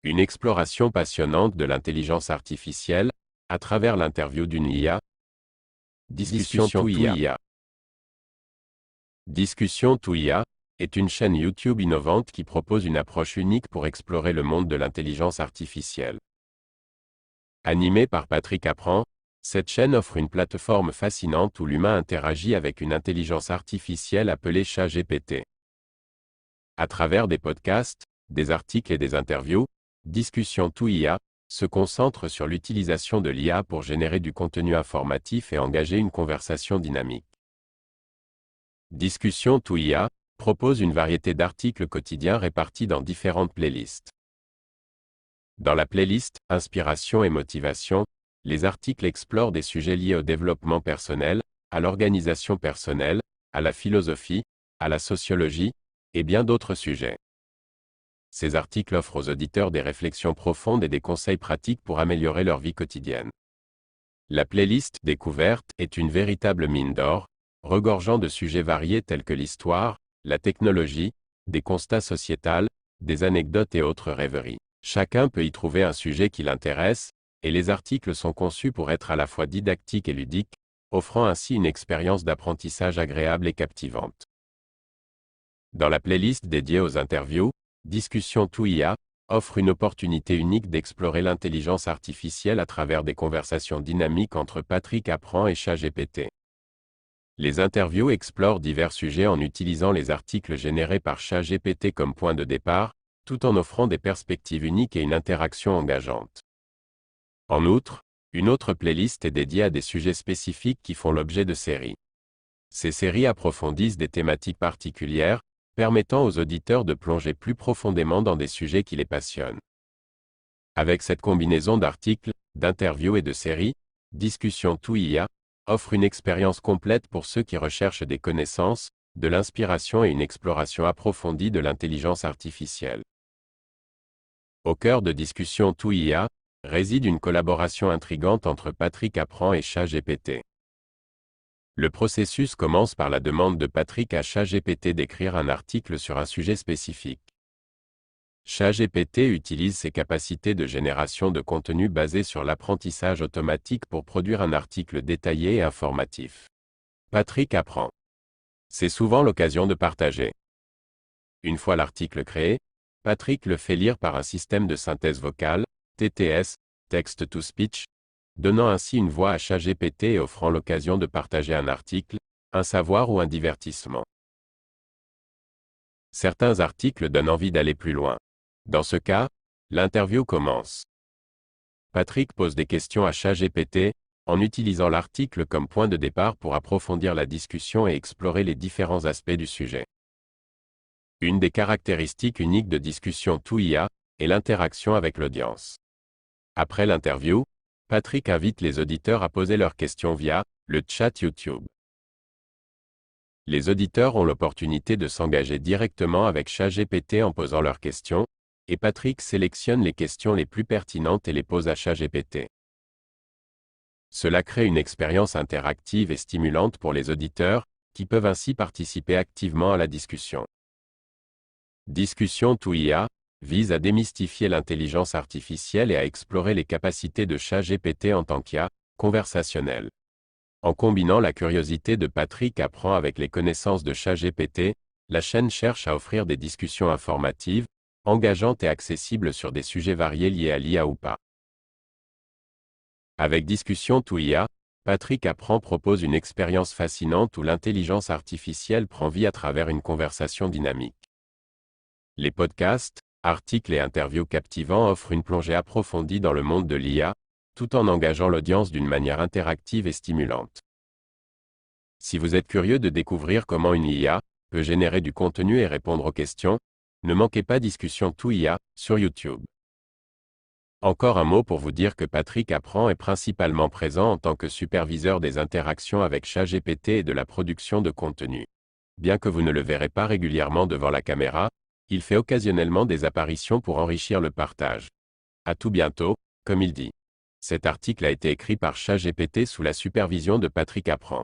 Une exploration passionnante de l'intelligence artificielle, à travers l'interview d'une IA. Discussion to IA. Discussion to IA est une chaîne YouTube innovante qui propose une approche unique pour explorer le monde de l'intelligence artificielle. Animée par Patrick Apprend, cette chaîne offre une plateforme fascinante où l'humain interagit avec une intelligence artificielle appelée ChatGPT. À travers des podcasts, des articles et des interviews, Discussion to IA se concentre sur l'utilisation de l'IA pour générer du contenu informatif et engager une conversation dynamique. Discussion to IA propose une variété d'articles quotidiens répartis dans différentes playlists. Dans la playlist Inspiration et motivation, les articles explorent des sujets liés au développement personnel, à l'organisation personnelle, à la philosophie, à la sociologie, et bien d'autres sujets. Ces articles offrent aux auditeurs des réflexions profondes et des conseils pratiques pour améliorer leur vie quotidienne. La playlist Découverte est une véritable mine d'or, regorgeant de sujets variés tels que l'histoire, la technologie, des constats sociétals, des anecdotes et autres rêveries. Chacun peut y trouver un sujet qui l'intéresse, et les articles sont conçus pour être à la fois didactiques et ludiques, offrant ainsi une expérience d'apprentissage agréable et captivante. Dans la playlist dédiée aux interviews, Discussion to IA offre une opportunité unique d'explorer l'intelligence artificielle à travers des conversations dynamiques entre Patrick Apprend et ChatGPT. Les interviews explorent divers sujets en utilisant les articles générés par ChatGPT comme point de départ, tout en offrant des perspectives uniques et une interaction engageante. En outre, une autre playlist est dédiée à des sujets spécifiques qui font l'objet de séries. Ces séries approfondissent des thématiques particulières, permettant aux auditeurs de plonger plus profondément dans des sujets qui les passionnent. Avec cette combinaison d'articles, d'interviews et de séries, Discussion to IA offre une expérience complète pour ceux qui recherchent des connaissances, de l'inspiration et une exploration approfondie de l'intelligence artificielle. Au cœur de Discussion to IA réside une collaboration intrigante entre Patrick Apprend et ChatGPT. Le processus commence par la demande de Patrick à ChatGPT d'écrire un article sur un sujet spécifique. ChatGPT utilise ses capacités de génération de contenu basées sur l'apprentissage automatique pour produire un article détaillé et informatif. Patrick Apprend. C'est souvent l'occasion de partager. Une fois l'article créé, Patrick le fait lire par un système de synthèse vocale, TTS, Text-to-Speech, donnant ainsi une voix à ChatGPT et offrant l'occasion de partager un article, un savoir ou un divertissement. Certains articles donnent envie d'aller plus loin. Dans ce cas, l'interview commence. Patrick pose des questions à ChatGPT, en utilisant l'article comme point de départ pour approfondir la discussion et explorer les différents aspects du sujet. Une des caractéristiques uniques de Discussion to IA est l'interaction avec l'audience. Après l'interview, Patrick invite les auditeurs à poser leurs questions via le chat YouTube. Les auditeurs ont l'opportunité de s'engager directement avec ChatGPT en posant leurs questions, et Patrick sélectionne les questions les plus pertinentes et les pose à ChatGPT. Cela crée une expérience interactive et stimulante pour les auditeurs, qui peuvent ainsi participer activement à la discussion. Discussion to IA vise à démystifier l'intelligence artificielle et à explorer les capacités de ChatGPT en tant qu'IA conversationnelle. En combinant la curiosité de Patrick Apprend avec les connaissances de ChatGPT, la chaîne cherche à offrir des discussions informatives, engageantes et accessibles sur des sujets variés liés à l'IA ou pas. Avec Discussion to IA, Patrick Apprend propose une expérience fascinante où l'intelligence artificielle prend vie à travers une conversation dynamique. Les podcasts, articles et interviews captivants offrent une plongée approfondie dans le monde de l'IA, tout en engageant l'audience d'une manière interactive et stimulante. Si vous êtes curieux de découvrir comment une IA peut générer du contenu et répondre aux questions, ne manquez pas Discussion to IA sur YouTube. Encore un mot pour vous dire que Patrick Apprend est principalement présent en tant que superviseur des interactions avec ChatGPT et de la production de contenu. Bien que vous ne le verrez pas régulièrement devant la caméra, il fait occasionnellement des apparitions pour enrichir le partage. À tout bientôt, comme il dit. Cet article a été écrit par ChatGPT sous la supervision de Patrick Apprend.